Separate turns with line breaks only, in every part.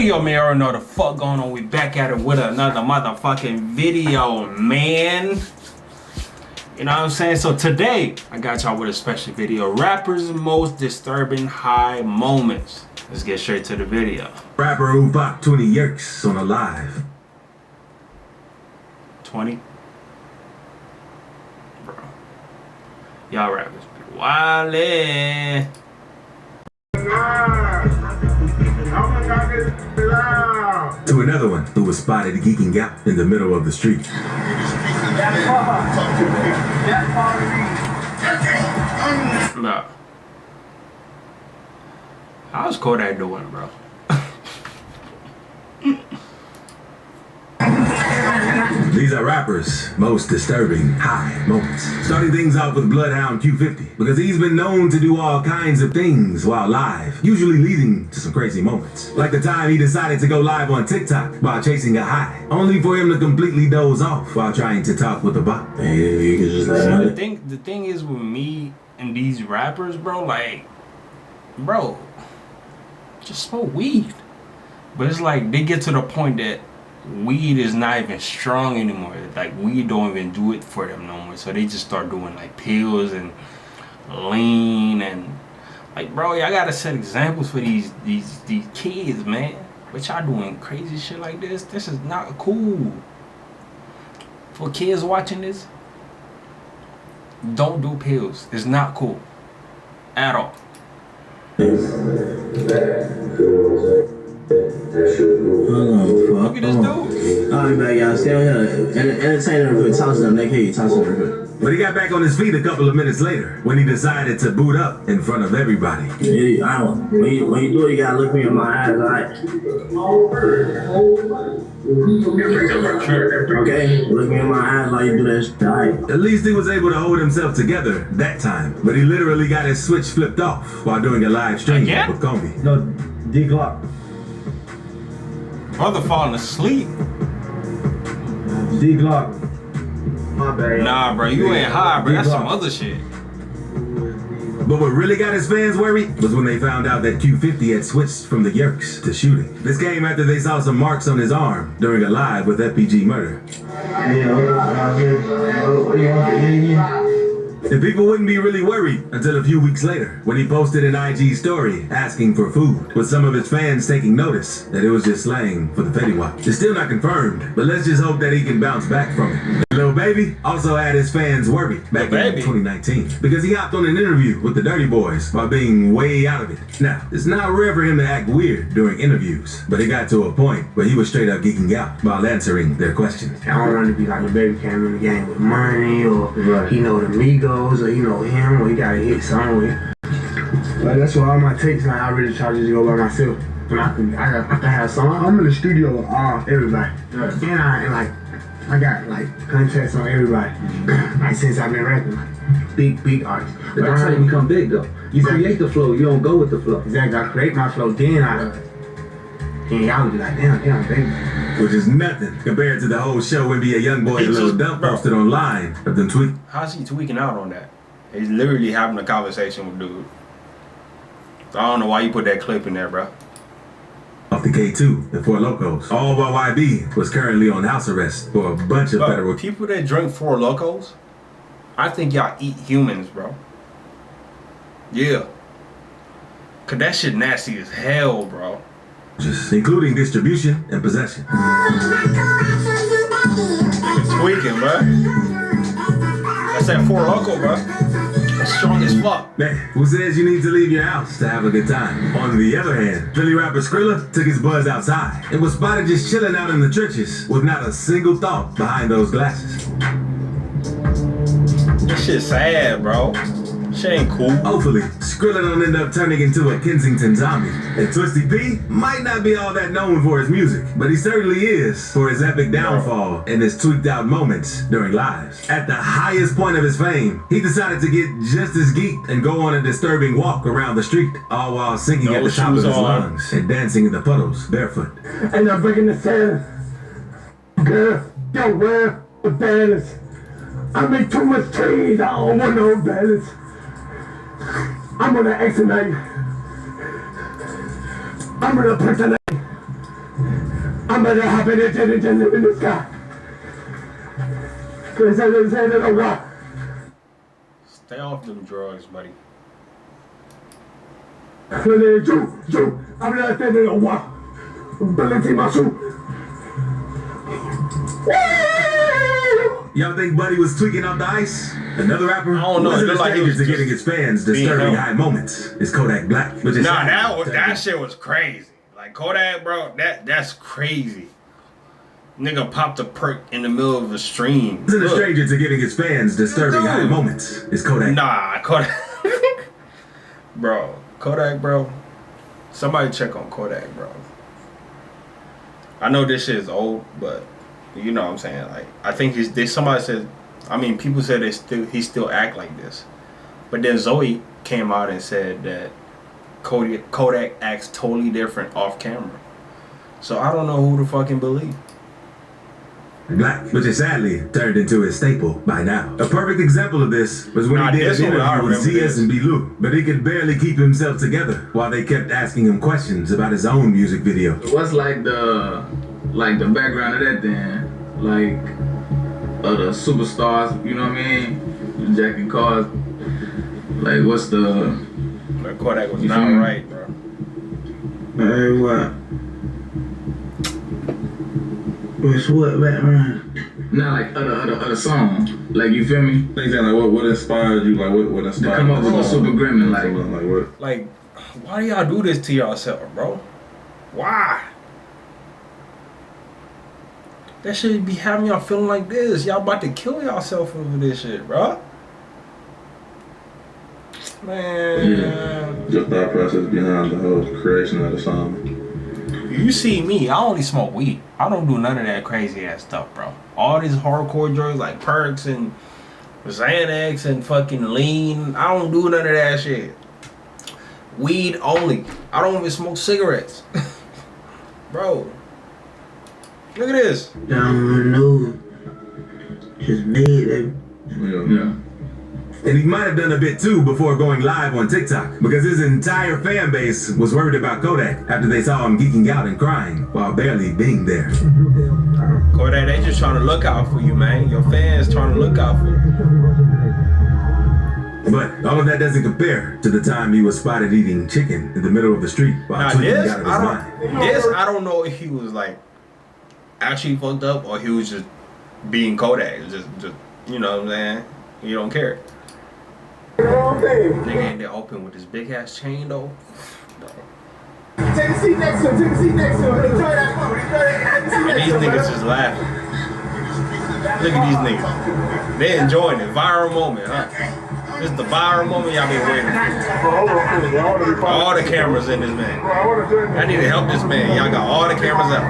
Yo, man, I already know the fuck going on. We back at it with another motherfucking video, man. You know what I'm saying? So today, I got y'all with a special video. Rappers' most disturbing high moments. Let's get straight to the video.
Rapper who popped 20 yerks on a live.
20? Bro. Y'all rappers be wildin'.
To another one who was spotted geeking out in the middle of the street.
Bro. How's Kodak doing, bro?
These are rappers' most disturbing high moments. Starting things off with Bloodhound Q50, because he's been known to do all kinds of things while live, usually leading to some crazy moments. Like the time he decided to go live on TikTok while chasing a high, only for him to completely doze off while trying to talk with a bot. Hey, you can just
the thing is with me and these rappers, bro, like, bro, just smoke weed. But it's like they get to the point that weed is not even strong anymore. Like, weed don't even do it for them no more. So they just start doing like pills and lean and like, bro, y'all gotta set examples for these kids, man. But y'all doing crazy shit like this. This is not cool. For kids watching this, don't do pills. It's not cool at all. Look at this dude.
I'll be back, y'all. Stay on here. Entertain them real quick. Talk to them. They can't you talk to them real quick.
But he got back on his feet a couple of minutes later when he decided to boot up in front of everybody.
Yeah, when you do it, you gotta look me in my eyes, alright? Okay? Look me in my eyes while you do that shit, alright?
At least he was able to hold himself together that time, but he literally got his switch flipped off while doing a live stream with Comey.
No, D Glock.
Brother falling asleep.
D Glock. My bad.
Nah, bro, you ain't high, bro. That's some other shit.
But what really got his fans worried was when they found out that Q50 had switched from the yerks to shooting. This came after they saw some marks on his arm during a live with FPG Murder. And people wouldn't be really worried until a few weeks later when he posted an IG story asking for food, with some of his fans taking notice that it was just slang for the Fetty Wap. It's still not confirmed, but let's just hope that he can bounce back from it. Lil Baby also had his fans worried back in 2019 because he hopped on an interview with the Dirty Boys while being way out of it. Now, it's not rare for him to act weird during interviews, but it got to a point where he was straight up geeking out while answering their questions.
I don't want to be like a baby came in the game with money, or he know the Migos, or you know him, or he got a hit song with. Like, that's why all my takes now, I really try to just go by myself. When I can have songs. I'm in the studio with everybody. And I got like contacts on everybody. Like, since I've been rapping, like big artists.
But that's how you become big though. You create the flow, you don't go with the flow.
Exactly, I create my flow, then y'all would be like, damn, baby.
Which is nothing compared to the whole show NBA Youngboy and Lil Dump posted online of them tweet.
How's he tweaking out on that? He's literally having a conversation with dude. I don't know why you put that clip in there, bro.
Off the K2 and Four Locos. All while YB was currently on house arrest for a bunch of federal.
People that drink Four Locos, I think y'all eat humans, bro. Yeah. Cause that shit nasty as hell, bro.
Including distribution and possession.
Nigga tweaking, bro. That's that Four Loko, bro. That's strong as fuck.
Man, who says you need to leave your house to have a good time? On the other hand, Philly rapper Skrilla took his buzz outside and was spotted just chilling out in the trenches with not a single thought behind those glasses.
This shit sad, bro. Shit ain't cool.
Hopefully, Skrilla don't end up turning into a Kensington zombie. And Twisty P might not be all that known for his music, but he certainly is for his epic downfall and his tweaked out moments during lives. At the highest point of his fame, he decided to get just as geeked and go on a disturbing walk around the street, all while singing at the top of his lungs and dancing in the puddles barefoot.
And I'm breaking the sand. Girl, don't wear the balance. I make too much trees, I don't want no balance. I'm gonna exonate. I'm gonna personate. I'm gonna happen to live in the sky.
Stay off them drugs, buddy.
I'm gonna stand in the water. Balancing my shoe.
Y'all think Buddy was tweaking off the ice? Another rapper?
I don't know.
Wasn't
It looked
a
like he
stranger
was
to giving his fans disturbing
him.
high moments. Is Kodak Black, which is
Nah,
sad.
that shit was crazy. Like Kodak, bro, that's crazy. Nigga popped a perk in the middle of a stream.
Isn't a
Look.
stranger to giving his fans disturbing
Dude.
high moments. Is Kodak.
Nah, Kodak. Bro, Kodak, bro. Somebody check on Kodak, bro. I know this shit is old, but you know what I'm saying. Like, I think somebody said, I mean, people said he still act like this, but then Zoe came out and said that Kodak acts totally different off camera. So I don't know who to fucking believe.
Black, which is sadly turned into a staple by now. A perfect example of this was when he did
this
an
one, I
interview with
remember
CS and B-Lou, but he could barely keep himself together while they kept asking him questions about his own music video.
What's like the background of that then? Like of the superstars, you know what I mean? Jackie Cars. Like what's the
But Kodak was
You
not
feel me?
right, bro.
Hey, what? What's what, Batman?
not like other song. Like you feel me?
Things like what inspired you? Like what
To
inspired
come up with a
the song?
super gremlin like
Like what?
Like, why do y'all do this to yourself, bro? Why? That should be having y'all feeling like this. Y'all about to kill yourself over this shit, bro. Man.
Your thought process behind the whole creation of the song.
You see me, I only smoke weed. I don't do none of that crazy ass stuff, bro. All these hardcore drugs like Perks and Xanax and fucking lean, I don't do none of that shit. Weed only. I don't even smoke cigarettes. Bro. Look at this.
Down know. Just made it.
yeah.
And he might have done a bit too before going live on TikTok, because his entire fan base was worried about Kodak after they saw him geeking out and crying while barely being there.
Kodak, they just trying to look out for you, man. Your fans trying to look out for you.
But all of that doesn't compare to the time he was spotted eating chicken in the middle of the street while
Now
tweaking
this,
out of his mind.
I don't know if he was like actually fucked up or he was just being Kodak. Just you know what I'm saying? You don't care. Nigga ain't there open with this big ass chain though.
Take a seat next to him. Take a seat next to him. Enjoy that moment.
And these niggas just laughing. Look at these niggas. They enjoying it. Viral moment, huh? This is the viral moment y'all been waiting for. All the cameras in this man. I need to help this man. Y'all got all the cameras out.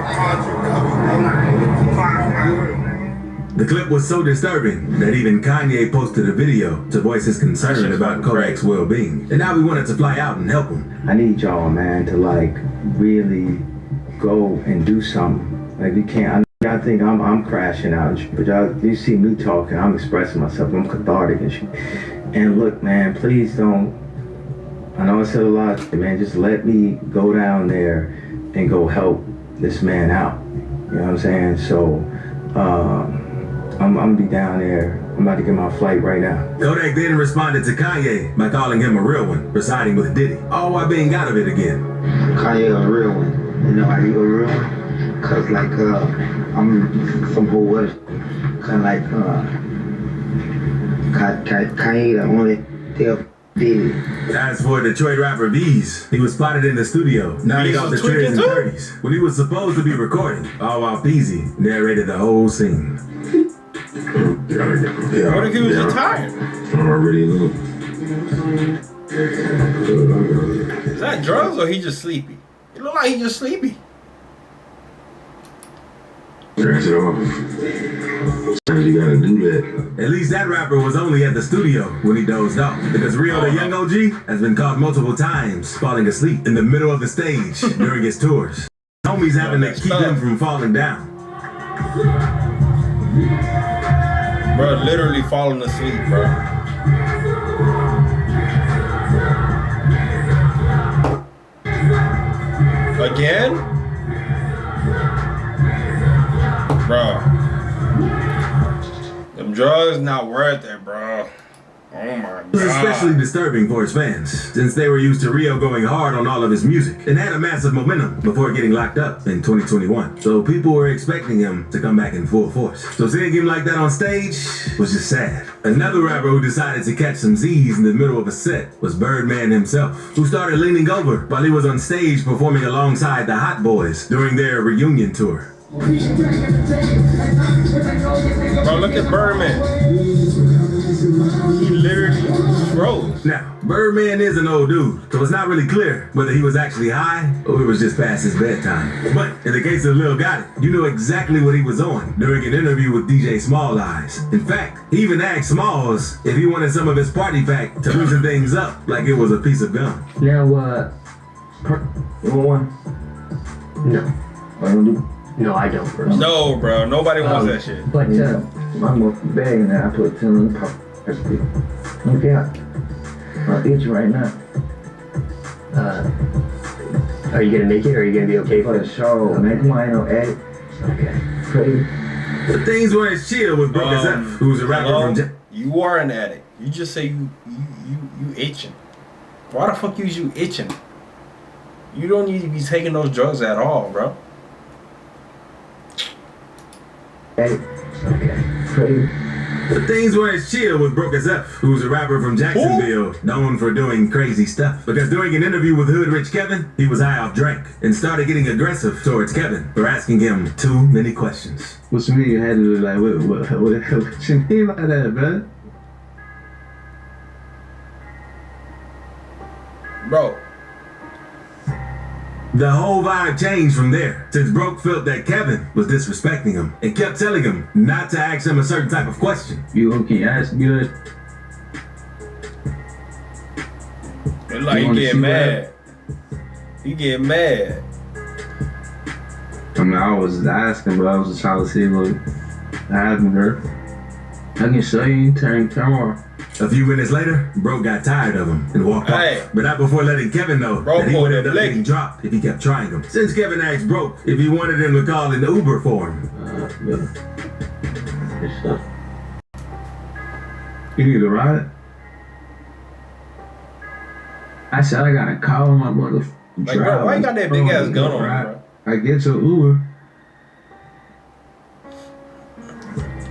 The clip was so disturbing that even Kanye posted a video to voice his concern about Kodak's well-being. And now we wanted to fly out and help him.
I need y'all, man, to like really go and do something. Like you can't. I think I'm crashing out, but y'all, you see me talking. I'm expressing myself. I'm cathartic and shit. And look, man, please don't. I know I said a lot, man. Just let me go down there and go help this man out. You know what I'm saying? So, I'm gonna be down there. I'm about to get my flight right now.
Kodak then responded to Kanye by calling him a real one, residing with Diddy, all while being out of it again.
Kanye a real one. You know how you a real one? Cause like I'm from Hawaii. Kinda like Kanye the only tell Diddy.
As for Detroit rapper V's, he was spotted in the studio, nodding
V's
off the
was
trays and
tweaking too?
30s when he was supposed to be recording, all while Peasy narrated the whole scene.
What if he was retired?
Already know.
Is that drugs or he just sleepy? It look like he just sleepy.
Turns it off. Sometimes you gotta do that.
At least that rapper was only at the studio when he dozed off, because Rio the Young OG has been caught multiple times falling asleep in the middle of the stage during his tours. Homies having to keep him from falling down.
Bro, literally falling asleep, bro. Again? Bro. Them drugs not worth it, bro. Oh my
It was
god.
especially disturbing for his fans, since they were used to Rio going hard on all of his music and had a massive momentum before getting locked up in 2021. So people were expecting him to come back in full force. So seeing him like that on stage was just sad. Another rapper who decided to catch some Z's in the middle of a set was Birdman himself, who started leaning over while he was on stage performing alongside the Hot Boys during their reunion tour.
Bro, look at Birdman. He literally froze.
Now, Birdman is an old dude, so it's not really clear whether he was actually high or it was just past his bedtime. But in the case of Lil Gotti, you know exactly what he was on during an interview with DJ Small Eyes. In fact, he even asked Smalls if he wanted some of his party pack to loosen things up like it was a piece of gum.
Now, you want one? No. What do you do? No, I don't. Personally.
No, bro. Nobody wants that shit.
But I'm a bag in there. I put 10 in the pocket. Okay, I'll eat you right now. Are you gonna make it, or are you gonna be okay for the show? Man, come on, ain't no egg. Okay. Crazy.
But things weren't as chill with Broke as F, who's a rapper from
You are an addict. You just say you itching. Why the fuck is you itching? You don't need to be taking those drugs at all, bro.
Hey. Okay. Crazy.
But things weren't as chill with Broke as F, who's a rapper from Jacksonville, known for doing crazy stuff. Because during an interview with Hood Rich Kevin, he was high off drink and started getting aggressive towards Kevin for asking him too many questions.
What you mean you had to do like what you mean by that, bro?
Bro.
The whole vibe changed from there, since Broke felt that Kevin was disrespecting him and kept telling him not to ask him a certain type of question.
You okay? Ask good.
It's like he get mad. He get mad.
I mean, I was asking, but I was just trying to see what happened there. I can show you. Turn the camera.
A few minutes later, Broke got tired of him and walked off, but not before letting Kevin know that he would end up getting dropped if he kept trying him. Since Kevin asked Broke if he wanted him to call an Uber for him.
You need a ride? I said I gotta call my mother.
Like, bro, why you got that big ass gun on, bro?
I get your Uber.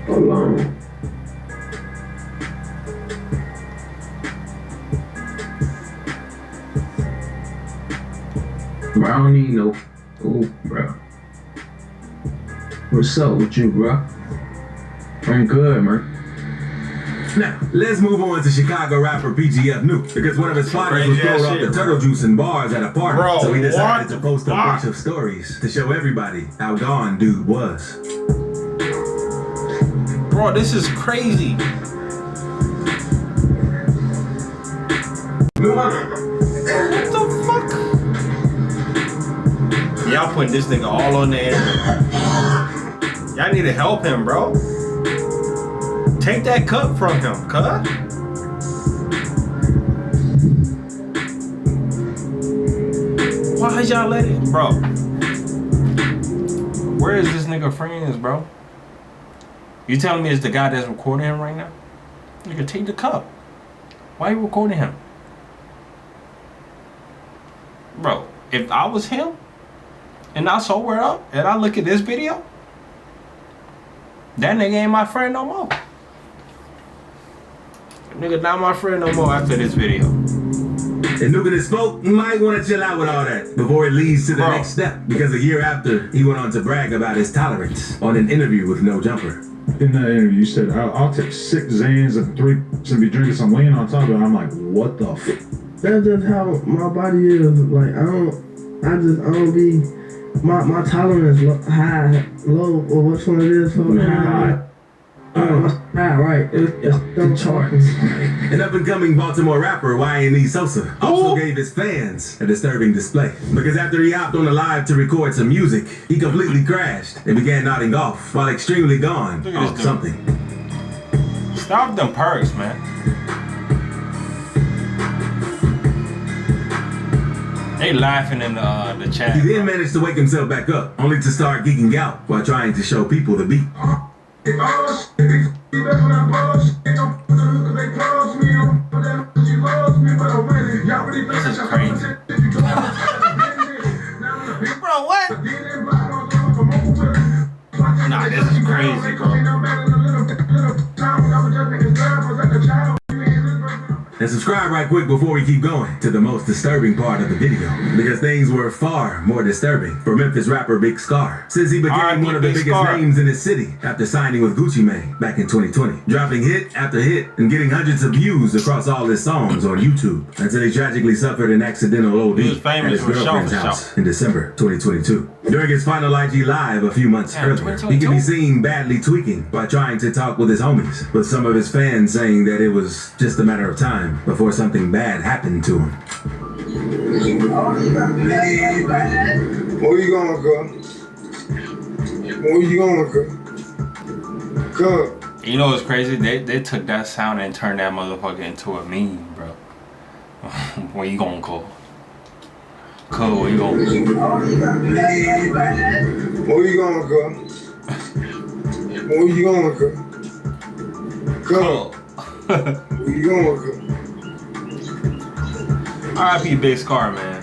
Hold on. Bro, I don't need no. Oh, bro. What's up with you, bro? I'm good, man.
Now, let's move on to Chicago rapper PGF Nuke, because one of his partners was throwing off the turtle juice in bars at a party, so he decided to post a bunch of stories to show everybody how gone dude was.
Bro, this is crazy. What the fuck? Y'all putting this nigga all on the internet. Y'all need to help him, bro. Take that cup from him, cuz. Why y'all let it, bro? Where is this nigga friends, bro? You telling me it's the guy that's recording him right now? Nigga, take the cup. Why are you recording him? Bro, if I was him and I sober up and I look at this video, that nigga ain't my friend no more. That nigga not my friend no more after this video.
And Nuke and his folk might want to chill out with all that before it leads to the next step, because a year after, he went on to brag about his tolerance on an interview with No Jumper.
In that interview, you said, I'll take 6 Xans and 3 to be drinking some lean on top of it. I'm like, what the f?
That's just how my body is. Like, I don't be, my tolerance high, low, or which one it is. So high. Right. It's them charts.
An up-and-coming Baltimore rapper, Y.N.E. Sosa, also gave his fans a disturbing display. Because after he hopped on the live to record some music, he completely crashed and began nodding off while extremely gone off something.
Stop them perks, man. They laughing in the chat.
He then managed to wake himself back up, only to start geeking out while trying to show people the beat.
This is crazy. Bro, what? Nah, this is crazy, bro.
And subscribe right quick before we keep going to the most disturbing part of the video, because things were far more disturbing for Memphis rapper Big Scar, since he became one of the biggest names in his city after signing with Gucci Mane back in 2020, dropping hit after hit and getting hundreds of views across all his songs on YouTube until he tragically suffered an accidental OD at his girlfriend's house in December 2022. During his final IG Live a few months earlier, he could be seen badly tweaking while trying to talk with his homies, with some of his fans saying that it was just a matter of time before something bad happened to him.
Where you going, girl? Where you going, girl? Girl.
You know what's crazy? They took that sound and turned that motherfucker into a meme, bro. Where you gonna go? Cool, where you going?
Where you going, girl? Where you going, girl? Girl. Where you going, girl?
R.I.P. Big Scar, man.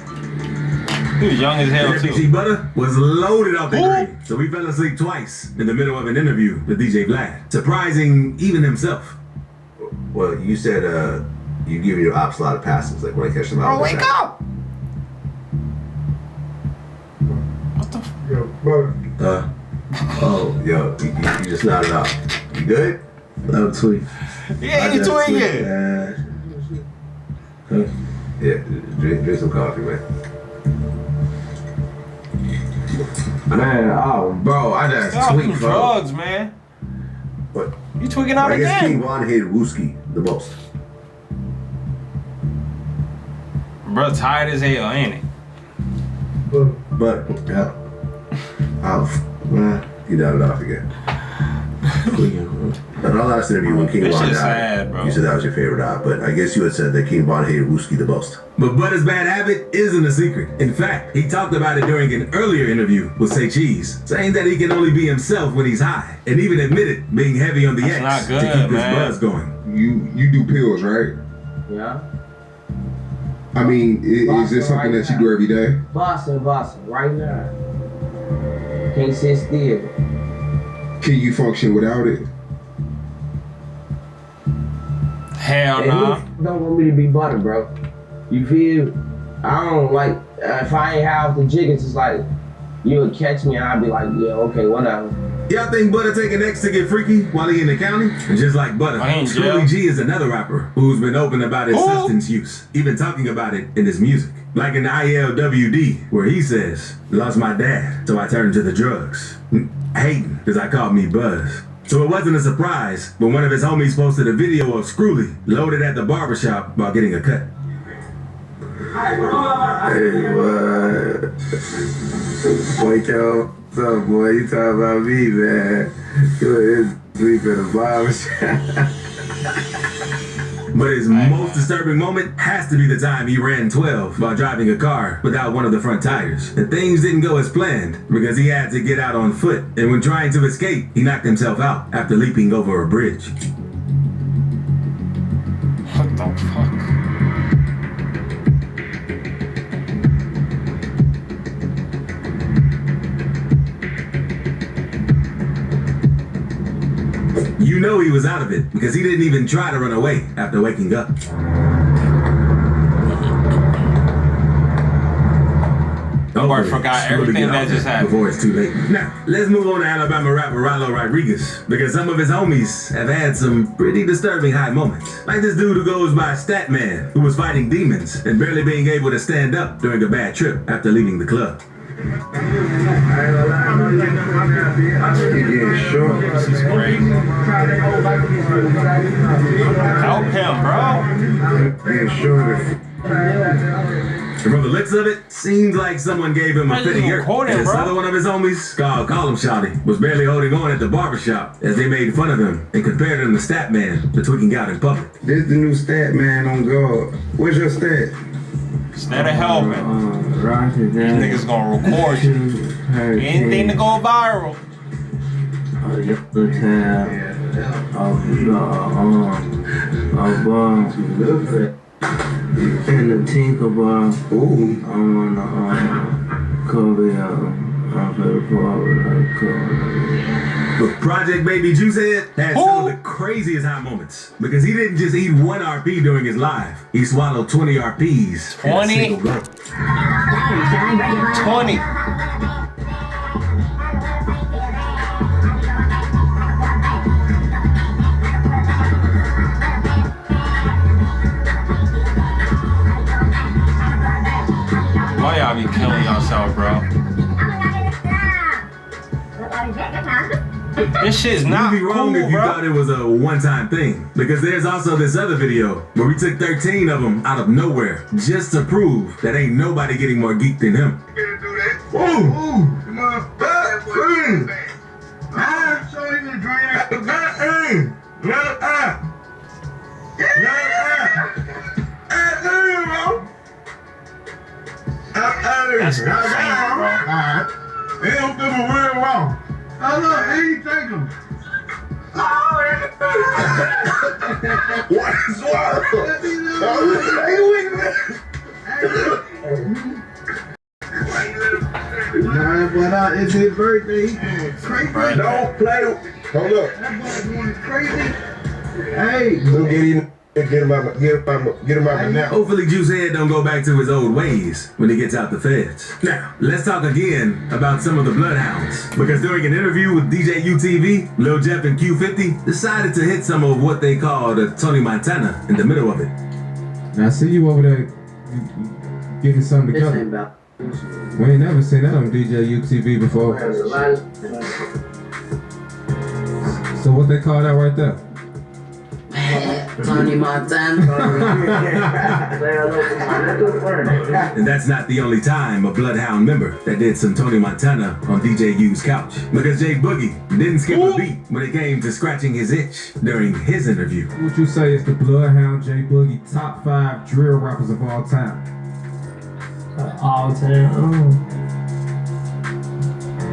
He was young as hell, too.
DJ Butter was loaded off the green, so he fell asleep twice in the middle of an interview with DJ Vlad, surprising even himself.
Well, you said you give your ops a lot of passes, like when I catch them out.
Oh, wake up! What the
Yo, Butter.
Oh, yo, you just nodded out. You good?
Love tweet.
Yeah, he tweaking.
Yeah, drink some coffee, man.
Man, oh, bro, I just
Stop
tweaked,
them
bro.
drugs, man.
What?
You tweaking out
I guess King
again.
Von hated Wooski the most.
Bro, tired as hell, ain't it?
But, yeah. He nodded off again. In our last interview when King
This
Von
shit
died,
sad, bro.
you said that was your favorite op, but I guess you had said that King Von hated Wooski the most.
But Butter's bad habit isn't a secret. In fact, he talked about it during an earlier interview with Say Cheese, saying that he can only be himself when he's high, and even admitted being heavy on the
That's
X
not good,
to keep
man.
his buzz going.
You do pills, right?
Yeah.
I mean, is this something that you do every day?
Boston, right now. Can't sit still.
Can you function without it?
Hell nah.
Don't want me to be butter, bro. You feel? I don't like, if I ain't have the jiggers, it's like, you would catch me and I'd be like, yeah, okay, whatever.
Y'all think Butter taking X to get freaky while he in the county? Just like Butter,
I ain't
Schooly
jail.
G is another rapper who's been open about his substance use, even talking about it in his music. Like in ILWD, where he says, lost my dad, so I turned to the drugs. Hating, because I called me Buzz. So it wasn't a surprise when one of his homies posted a video of Scrooly loaded at the barbershop while getting a cut.
Hey, what? Wake up. What's up, boy? You talking about me, man. You sleep in the barbershop.
But his most disturbing moment has to be the time he ran 12 while driving a car without one of the front tires. And things didn't go as planned because he had to get out on foot. And when trying to escape, he knocked himself out after leaping over a bridge.
What the fuck?
You know he was out of it because he didn't even try to run away after waking up.
Or forgot everything that just happened.
Before it's too late. Now, let's move on to Alabama rapper Rallo Rodriguez, because some of his homies have had some pretty disturbing high moments. Like this dude who goes by Statman, who was fighting demons and barely being able to stand up during a bad trip after leaving the club.
You getting short?
This is crazy. Help him, bro.
Getting shorter.
And from the looks of it, seems like someone gave him a
Why you
fitting yerk.
recording,
And this
bro?
other one of his homies, call him Shawty, was barely holding on at the barbershop as they made fun of him and compared him to Statman for tweaking out in public.
This the new stat man on guard. What's your stat?
Instead of helping. These niggas gonna record you. Anything to go viral.
And the Tinkerbell. Ooh. I wanna cover
But Project Baby Juicehead had some of the craziest high moments because he didn't just eat 1 RP during his live. He swallowed 20 RPs.
20? 20. Why y'all be killing yourself, bro? This shit's not
You'd be wrong
cool,
if you
bro.
thought it was a one-time thing. Because there's also this other video where we took 13 of them out of nowhere just to prove that ain't nobody getting more geeked than him.
That's insane, bro.
They don't give a real wrong. Oh, look, he ain't take him.
What is wrong?
But it's his birthday. He's going crazy.
Don't play. Hold up.
That boy's going crazy. Hey.
Go get him out now.
Hopefully Juicehead don't go back to his old ways when he gets out the feds. Now, let's talk again about some of the Bloodhounds. Because during an interview with DJ UTV, Lil Jeff and Q50 decided to hit some of what they called a Tony Montana in the middle of it.
Now I see you over there getting something together. We ain't never seen that on DJ UTV before. So what they call that right there?
Tony Montana.
And that's not the only time a Bloodhound member that did some Tony Montana on DJ U's couch. Because Jay Boogie didn't skip a beat when it came to scratching his itch during his interview.
What would you say is the Bloodhound Jay Boogie top 5 drill rappers of all time?
all time.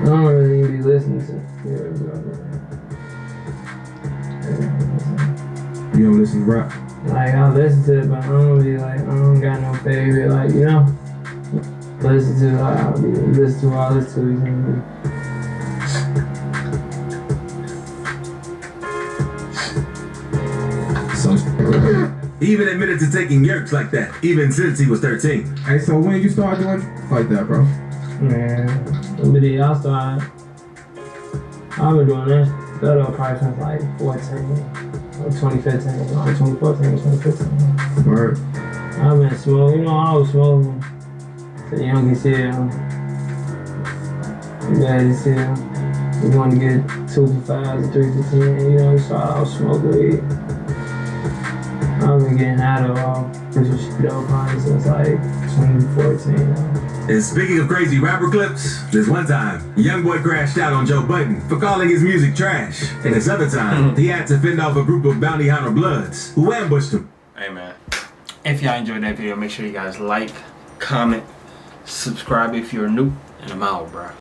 I don't really even be listening to.
You don't listen to rap?
Like, I listen to it, but I don't be like, I don't got no favorite, like, you know? Listen to, I listen to, you know?
He even admitted to taking yerks like that, even since he was 13.
Hey, so when you started doing like that, bro?
Man, the I started, I've been doing that probably since like 14, or 2015, or 2014, 2015.
Word.
I've been smoking, you know, I was smoking the youngest here. Baddest here. We wanted to get 2 for 5 or 3 for 10, you know, so I was smoking weed. I've been getting out of this dope honey since like 2014.
And speaking of crazy rapper clips, this one time, Youngboy crashed out on Joe Budden for calling his music trash. And this other time, he had to fend off a group of bounty hunter bloods who ambushed him.
Hey man, if y'all enjoyed that video, make sure you guys like, comment, subscribe if you're new, and I'm out, bro.